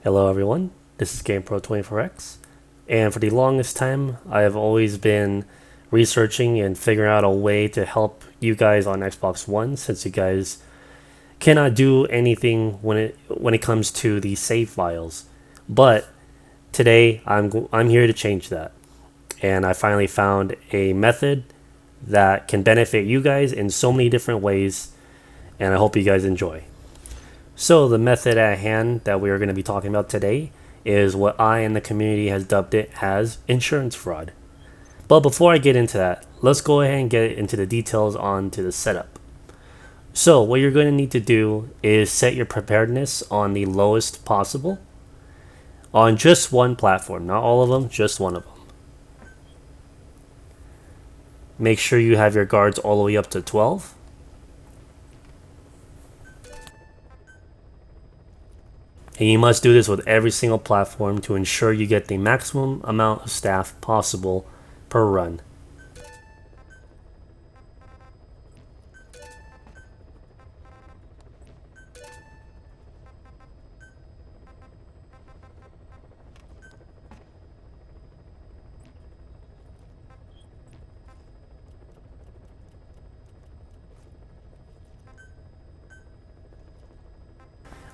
Hello everyone, this is GamePro24X, and for the longest time I have always been researching and figuring out a way to help you guys on Xbox One, since you guys cannot do anything when it comes to the save files. But today I'm here to change that, and I finally found a method that can benefit you guys in so many different ways, and I hope you guys enjoy. So the method at hand that we are going to be talking about today is what I and the community has dubbed it as insurance fraud. But before I get into that, let's go ahead and get into the details onto the setup. So what you're going to need to do is set your preparedness on the lowest possible on just one platform, not all of them, just one of them. Make sure you have your guards all the way up to 12. And you must do this with every single platform to ensure you get the maximum amount of staff possible per run.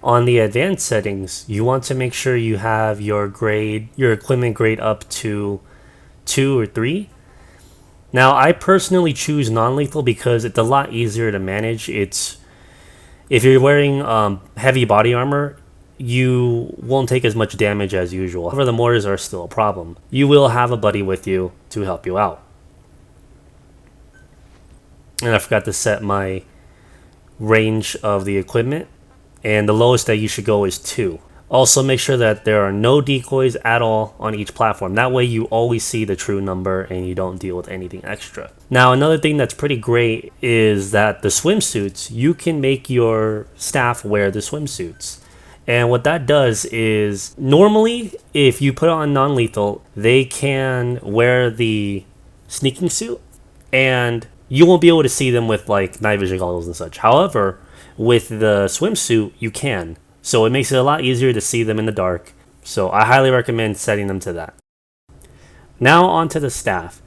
On the advanced settings, you want to make sure you have your equipment grade up to 2 or 3. Now, I personally choose non-lethal because it's a lot easier to manage. If you're wearing heavy body armor, you won't take as much damage as usual. However, the mortars are still a problem. You will have a buddy with you to help you out. And I forgot to set my range of the equipment, and the lowest that you should go is 2. Also, make sure that there are no decoys at all on each platform. That way you always see the true number and you don't deal with anything extra. Now, another thing that's pretty great is that the swimsuits, you can make your staff wear the swimsuits. And what that does is, normally, if you put on non-lethal, they can wear the sneaking suit and you won't be able to see them with like night vision goggles and such. However, with the swimsuit, you can. So it makes it a lot easier to see them in the dark. So I highly recommend setting them to that. Now onto the staff.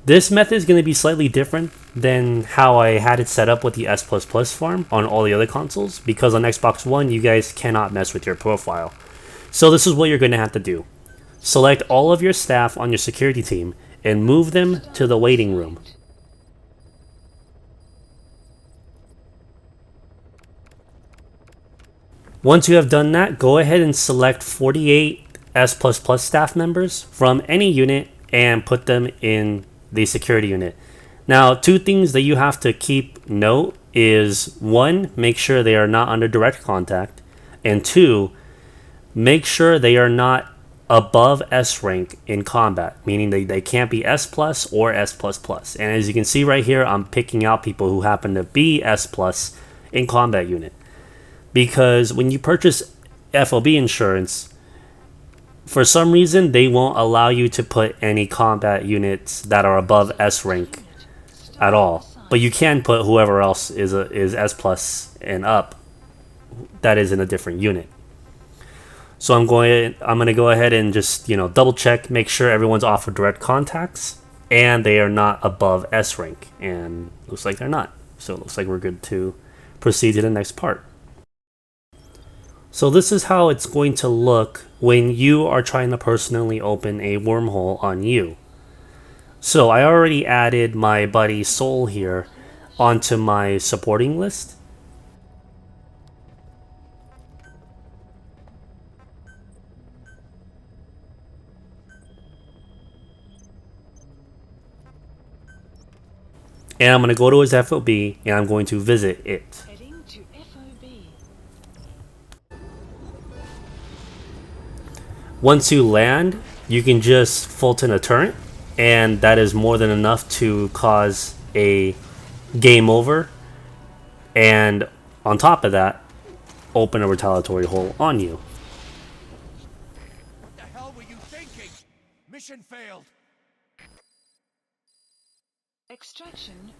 This method is going to be slightly different than how I had it set up with the S++ farm on all the other consoles, because on Xbox One you guys cannot mess with your profile. So this is what you're going to have to do. Select all of your staff on your security team and move them to the waiting room. Once you have done that, go ahead and select 48 S++ staff members from any unit and put them in the security unit. Now, two things that you have to keep note is, one, make sure they are not under direct contact, and two, make sure they are not above S rank in combat, meaning they can't be S plus or S++. And as you can see right here, I'm picking out people who happen to be S plus in combat unit. Because when you purchase FOB insurance, for some reason they won't allow you to put any combat units that are above S rank at all. But you can put whoever else is S plus and up that is in a different unit. So I'm going to go ahead and just, double check, make sure everyone's off of direct contacts and they are not above S rank, and looks like they're not. So it looks like we're good to proceed to the next part. So this is how it's going to look when you are trying to personally open a wormhole on you. So I already added my buddy Soul here onto my supporting list. And I'm going to go to his FOB and I'm going to visit it. Once you land, you can just Fulton a turret, and that is more than enough to cause a game over, and on top of that, open a retaliatory hole on you. What the hell were you thinking? Mission failed.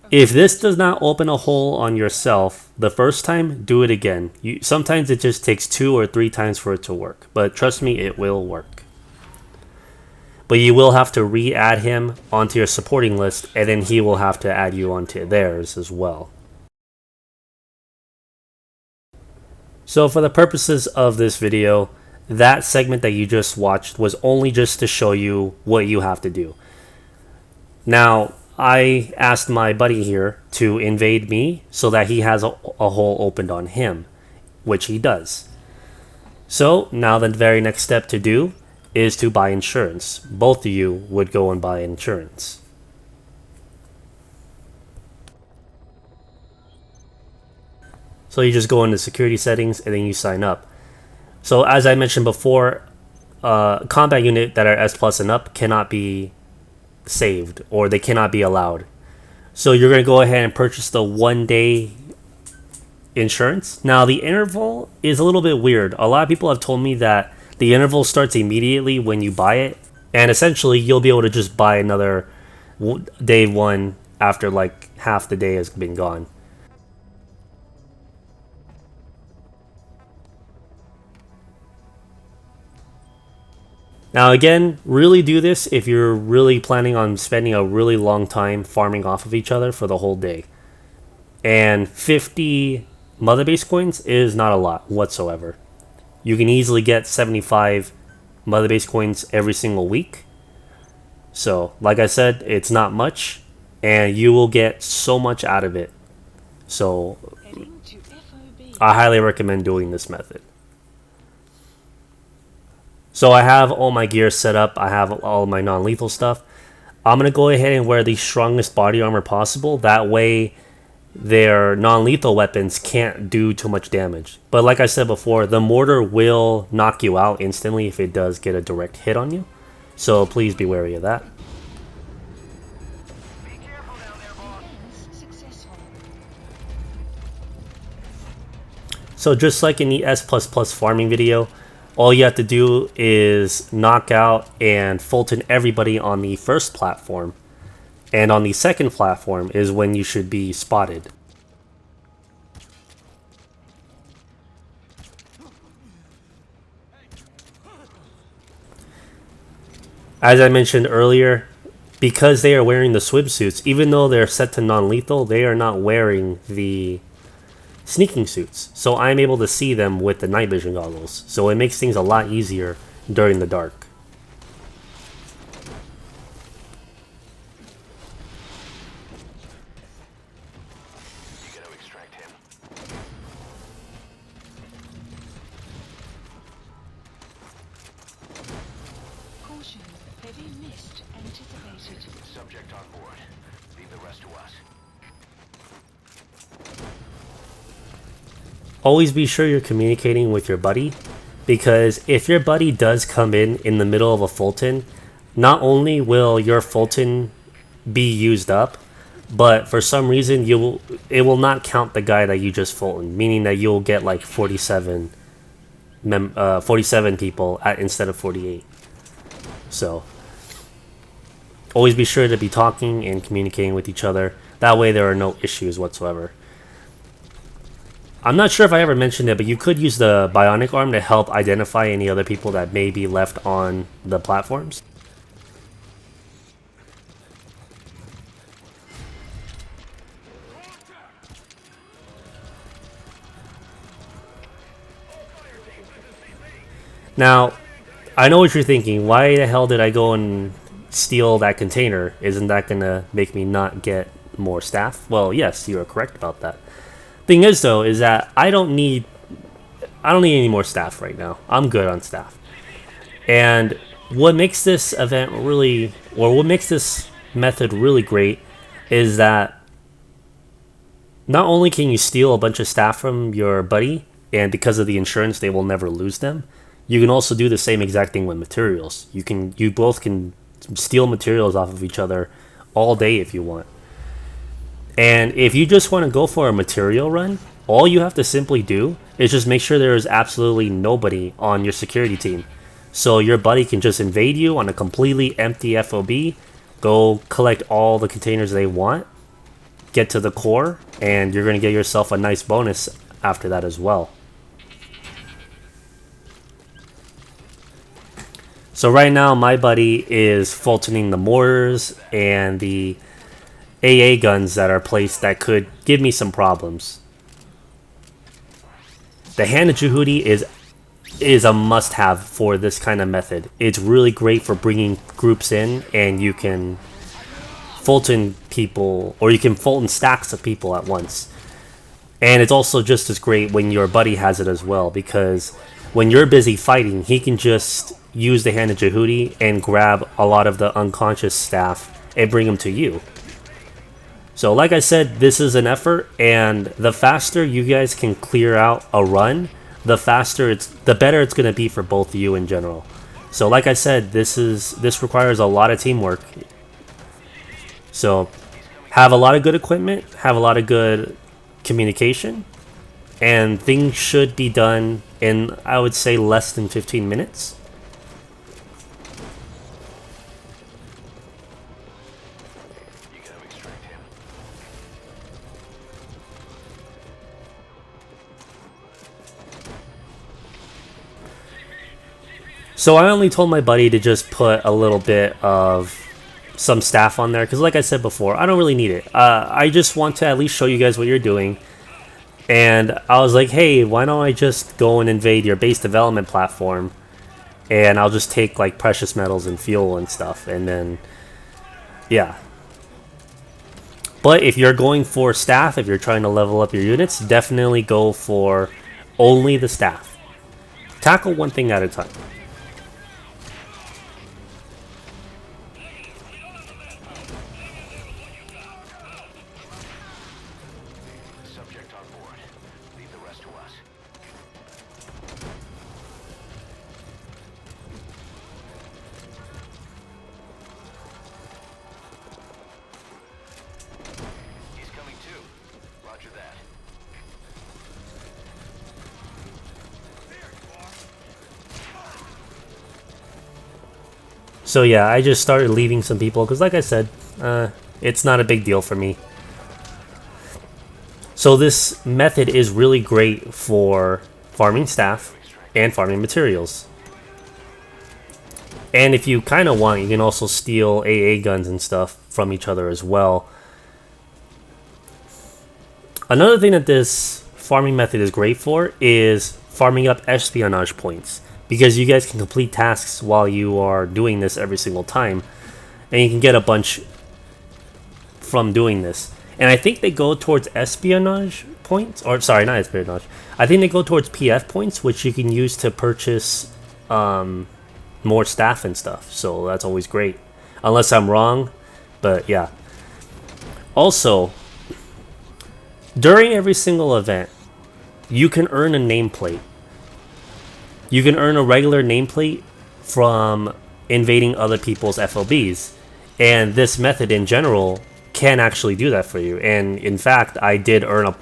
If this does not open a hole on yourself the first time, do it again. Sometimes it just takes 2 or 3 times for it to work, but trust me, it will work. But you will have to re-add him onto your supporting list, and then he will have to add you onto theirs as well. So for the purposes of this video, that segment that you just watched was only just to show you what you have to do. Now, I asked my buddy here to invade me so that he has a hole opened on him, which he does. So now the very next step to do is to buy insurance. Both of you would go and buy insurance. So you just go into security settings and then you sign up. So as I mentioned before, combat unit that are S+ and up cannot be saved, or they cannot be allowed. So you're going to go ahead and purchase the 1-day insurance. Now the interval is a little bit weird. A lot of people have told me that the interval starts immediately when you buy it, and essentially you'll be able to just buy another day 1 after like half the day has been gone. Now again, really do this if you're really planning on spending a really long time farming off of each other for the whole day. And 50 mother base coins is not a lot whatsoever. You can easily get 75 mother base coins every single week. So, like I said, it's not much, and you will get so much out of it. So, I highly recommend doing this method. So I have all my gear set up. I have all my non-lethal stuff. I'm going to go ahead and wear the strongest body armor possible. That way their non-lethal weapons can't do too much damage. But like I said before, the mortar will knock you out instantly if it does get a direct hit on you. So please be wary of that. So just like in the S++ farming video, all you have to do is knock out and Fulton everybody on the first platform. And on the second platform is when you should be spotted. As I mentioned earlier, because they are wearing the swimsuits, even though they're set to non-lethal, they are not wearing the sneaking suits, so I'm able to see them with the night vision goggles, so it makes things a lot easier during the dark. You gotta extract him. Caution, heavy mist anticipated. Subject on board. Leave the rest to us. Always be sure you're communicating with your buddy, because if your buddy does come in the middle of a Fulton, not only will your Fulton be used up, but for some reason it will not count the guy that you just Fulton, meaning that you'll get like 47 people instead of 48. So always be sure to be talking and communicating with each other. That way there are no issues whatsoever. I'm not sure if I ever mentioned it, but you could use the bionic arm to help identify any other people that may be left on the platforms. Now, I know what you're thinking. Why the hell did I go and steal that container? Isn't that gonna make me not get more staff? Well, yes, you are correct about that. Thing is though, is that I don't need any more staff right now. I'm good on staff. And what makes this event really, or what makes this method really great, is that not only can you steal a bunch of staff from your buddy, and because of the insurance they will never lose them, you can also do the same exact thing with materials. You both can steal materials off of each other all day if you want. And if you just want to go for a material run, all you have to simply do is just make sure there is absolutely nobody on your security team. So your buddy can just invade you on a completely empty FOB, go collect all the containers they want, get to the core, and you're going to get yourself a nice bonus after that as well. So right now my buddy is Fultoning the mortars and the AA guns that are placed that could give me some problems. The Hand of Jehudi is a must-have for this kind of method. It's really great for bringing groups in, and you can Fulton people, or you can Fulton stacks of people at once. And it's also just as great when your buddy has it as well, because when you're busy fighting, he can just use the Hand of Jehudi and grab a lot of the unconscious staff and bring them to you. So like I said, this is an effort, and the faster you guys can clear out a run, the better it's going to be for both of you in general. So like I said, this requires a lot of teamwork. So have a lot of good equipment, have a lot of good communication, and things should be done in, I would say, less than 15 minutes. So I only told my buddy to just put a little bit of some staff on there, because like I said before, I don't really need it. I just want to at least show you guys what you're doing. And I was like, hey, why don't I just go and invade your base development platform, and I'll just take like precious metals and fuel and stuff, and then yeah. But if you're going for staff, if you're trying to level up your units, definitely go for only the staff. Tackle one thing at a time. So yeah, I just started leaving some people because, like I said, it's not a big deal for me. So this method is really great for farming staff and farming materials. And if you kind of want, you can also steal AA guns and stuff from each other as well. Another thing that this farming method is great for is farming up espionage points, because you guys can complete tasks while you are doing this every single time, and you can get a bunch from doing this. And I think they go towards espionage points, or sorry, not espionage. I think they go towards PF points, which you can use to purchase more staff and stuff. So that's always great, unless I'm wrong. But yeah. Also, during every single event, you can earn a nameplate. You can earn a regular nameplate from invading other people's FOBs, and this method in general can actually do that for you. And in fact, I did earn a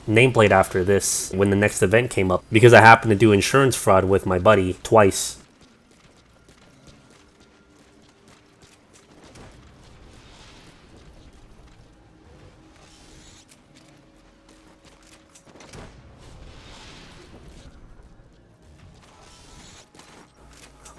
nameplate after this when the next event came up, because I happened to do insurance fraud with my buddy twice.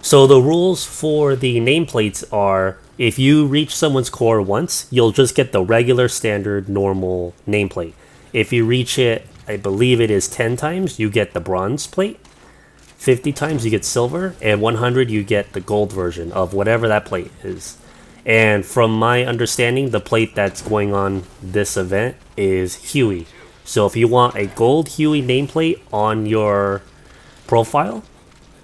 So the rules for the nameplates are, if you reach someone's core once, you'll just get the regular standard normal nameplate. If you reach it, I believe it is 10 times, you get the bronze plate. 50 times you get silver, and 100 you get the gold version of whatever that plate is. And from my understanding, the plate that's going on this event is Huey. So if you want a gold Huey nameplate on your profile,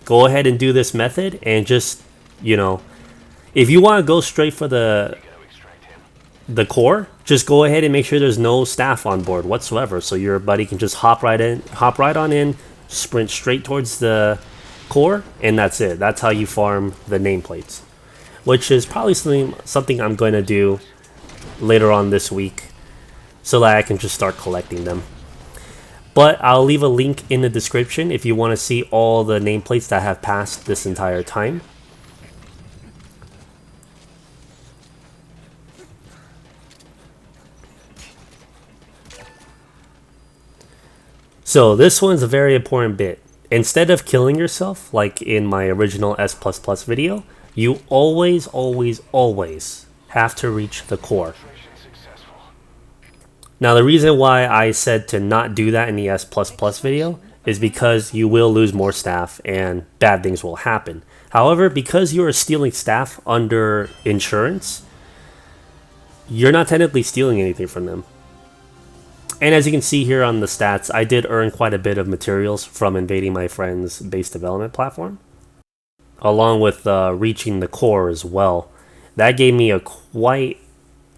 go ahead and do this method, and just, you know, if you want to go straight for the core, just go ahead and make sure there's no staff on board whatsoever, so your buddy can just hop right on in, sprint straight towards the core, and that's it. That's how you farm the nameplates, which is probably something I'm going to do later on this week, so that I can just start collecting them. But I'll leave a link in the description if you want to see all the nameplates that have passed this entire time. So this one's a very important bit. Instead of killing yourself, like in my original S++ video, you always, always, always have to reach the core. Now the reason why I said to not do that in the S++ video is because you will lose more staff and bad things will happen. However, because you are stealing staff under insurance, you're not technically stealing anything from them. And as you can see here on the stats, I did earn quite a bit of materials from invading my friend's base development platform, along with reaching the core as well. That gave me a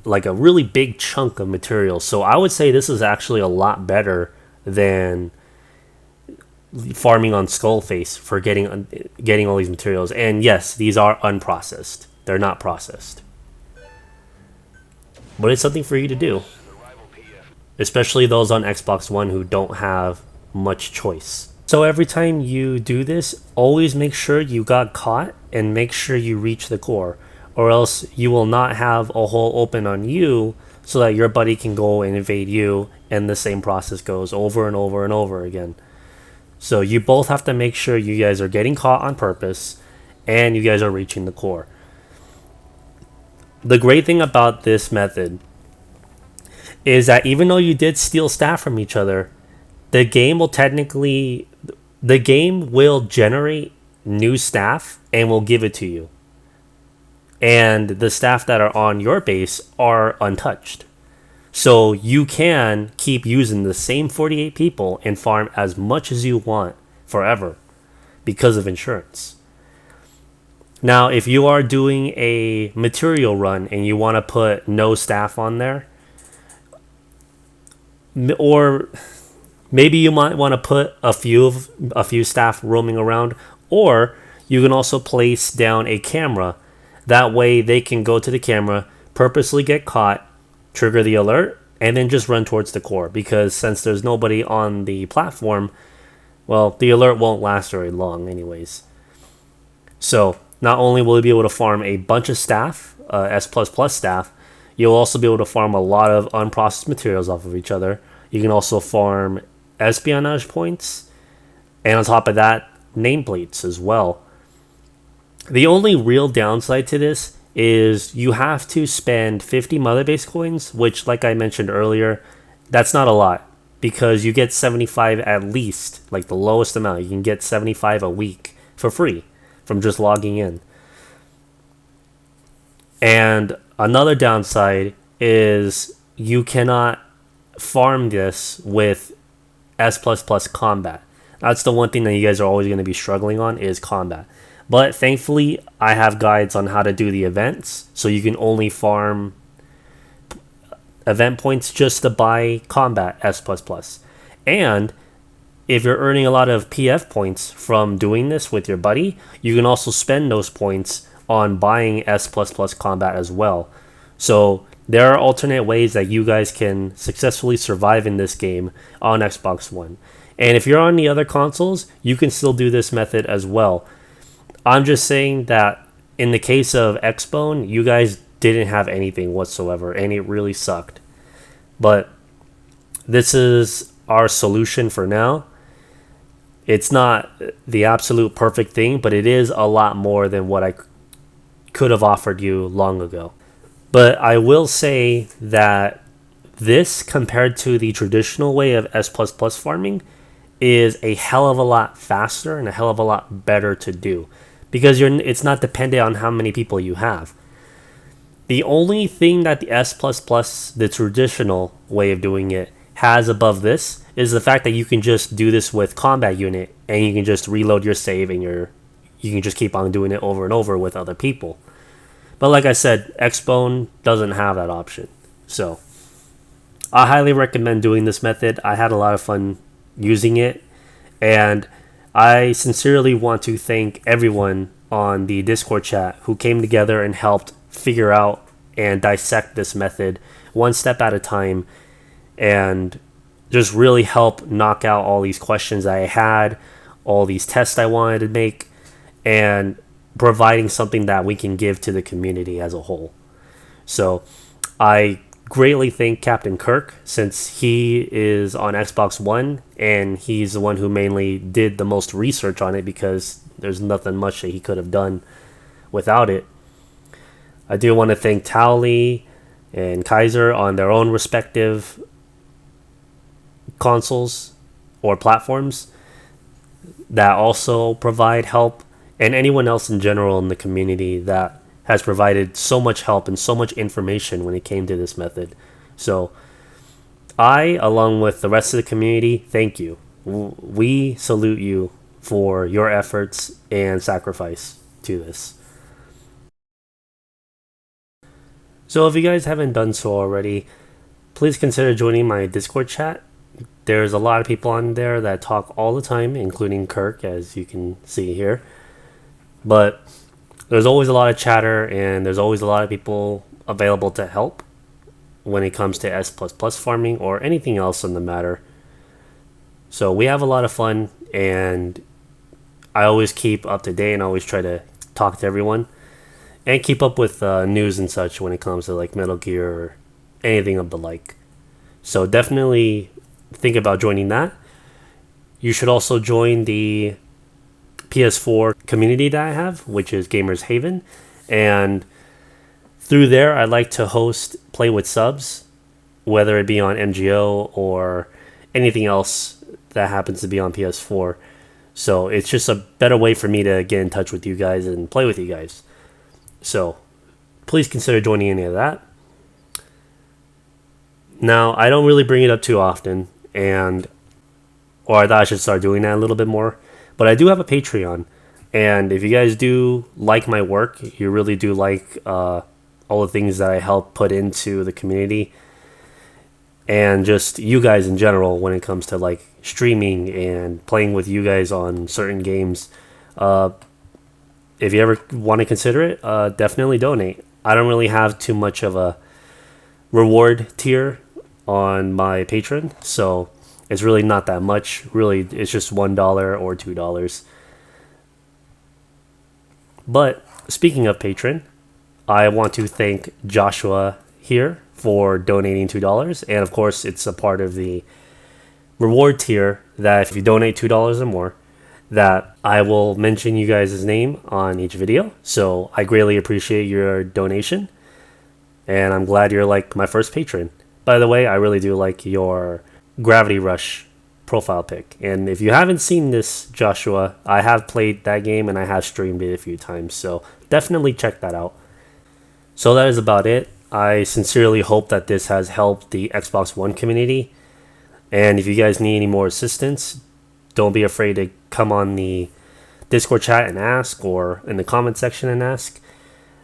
really big chunk of materials. So I would say this is actually a lot better than farming on Skullface for getting all these materials. And yes, these are unprocessed. They're not processed. But it's something for you to do, especially those on Xbox One who don't have much choice. So every time you do this, always make sure you got caught and make sure you reach the core, or else you will not have a hole open on you so that your buddy can go and invade you, and the same process goes over and over and over again. So you both have to make sure you guys are getting caught on purpose and you guys are reaching the core. The great thing about this method is that even though you did steal staff from each other, the game will generate new staff and will give it to you. And the staff that are on your base are untouched. So you can keep using the same 48 people and farm as much as you want forever because of insurance. Now, if you are doing a material run and you want to put no staff on there, or maybe you might want to put a few staff roaming around, or you can also place down a camera. That way they can go to the camera, purposely get caught, trigger the alert, and then just run towards the core. Because since there's nobody on the platform, well, the alert won't last very long anyways. So not only will you be able to farm a bunch of staff, S++ staff, you'll also be able to farm a lot of unprocessed materials off of each other. You can also farm espionage points, and on top of that, nameplates as well. The only real downside to this is you have to spend 50 mother base coins, which, like I mentioned earlier, that's not a lot, because you get 75 at least, like the lowest amount. You can get 75 a week for free from just logging in. And another downside is you cannot farm this with S++ combat. That's the one thing that you guys are always going to be struggling on, is combat. But thankfully, I have guides on how to do the events, so you can only farm event points just to buy combat S++. And if you're earning a lot of PF points from doing this with your buddy, you can also spend those points on buying S++ combat as well. So there are alternate ways that you guys can successfully survive in this game on Xbox One. And if you're on the other consoles, you can still do this method as well. I'm just saying that in the case of Xbone, you guys didn't have anything whatsoever, and it really sucked. But this is our solution for now. It's not the absolute perfect thing, but it is a lot more than what I could have offered you long ago. But I will say that this, compared to the traditional way of S++ farming, is a hell of a lot faster and a hell of a lot better to do, because it's not dependent on how many people you have. The only thing that the S++, the traditional way of doing it, has above this is the fact that you can just do this with combat unit, and you can just reload your save, and you can just keep on doing it over and over with other people. But like I said, Xbone doesn't have that option. So I highly recommend doing this method. I had a lot of fun using it, and I sincerely want to thank everyone on the Discord chat who came together and helped figure out and dissect this method one step at a time, and just really help knock out all these questions I had, all these tests I wanted to make, and providing something that we can give to the community as a whole. So I greatly thank Captain Kirk, since he is on Xbox One and he's the one who mainly did the most research on it, because there's nothing much that he could have done without it. I do want to thank Towley and Kaiser on their own respective consoles or platforms that also provide help, and anyone else in general in the community that has provided so much help and so much information when it came to this method. So I, along with the rest of the community, thank you. We salute you for your efforts and sacrifice to this. So if you guys haven't done so already, please consider joining my Discord chat. There's a lot of people on there that talk all the time, including Kirk, as you can see here. But there's always a lot of chatter, and there's always a lot of people available to help when it comes to S++ farming or anything else in the matter. So we have a lot of fun, and I always keep up to date and always try to talk to everyone and keep up with news and such when it comes to like Metal Gear or anything of the like. So definitely think about joining that. You should also join the PS4 community that I have, which is Gamers Haven, and through there I like to host play with subs, whether it be on MGO or anything else that happens to be on PS4. So it's just a better way for me to get in touch with you guys and play with you guys. So please consider joining any of that. Now, I don't really bring it up too often, or I thought I should start doing that a little bit more, but I do have a Patreon, and if you guys do like my work, you really do like all the things that I help put into the community, and just you guys in general when it comes to like streaming and playing with you guys on certain games, if you ever want to consider it, definitely donate. I don't really have too much of a reward tier on my Patreon, so it's really not that much. Really, it's just $1 or $2. But speaking of Patreon, I want to thank Joshua here for donating $2, and of course it's a part of the reward tier that if you donate $2 or more, that I will mention you guys' name on each video. So I greatly appreciate your donation, and I'm glad you're like my first patron. By the way, I really do like your Gravity Rush profile pic, and if you haven't seen this, Joshua, I have played that game and I have streamed it a few times, so definitely check that out. So that is about it. I sincerely hope that this has helped the Xbox One community, and if you guys need any more assistance, don't be afraid to come on the Discord chat and ask, or in the comment section and ask.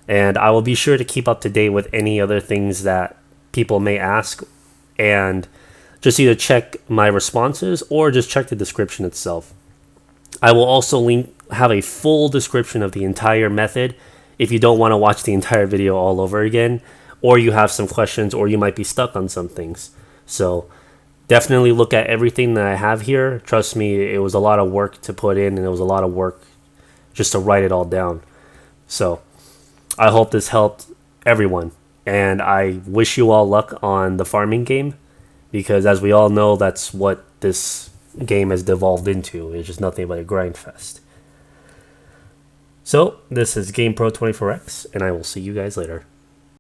And I will be sure to keep up to date with any other things that people may ask, and just either check my responses or just check the description itself. I will also have a full description of the entire method if you don't want to watch the entire video all over again, or you have some questions, or you might be stuck on some things. So definitely look at everything that I have here. Trust me, it was a lot of work to put in, and it was a lot of work just to write it all down. So I hope this helped everyone, and I wish you all luck on the farming game, because as we all know, that's what this game has devolved into. It's just nothing but a grind fest. So this is GamePro24X, and I will see you guys later.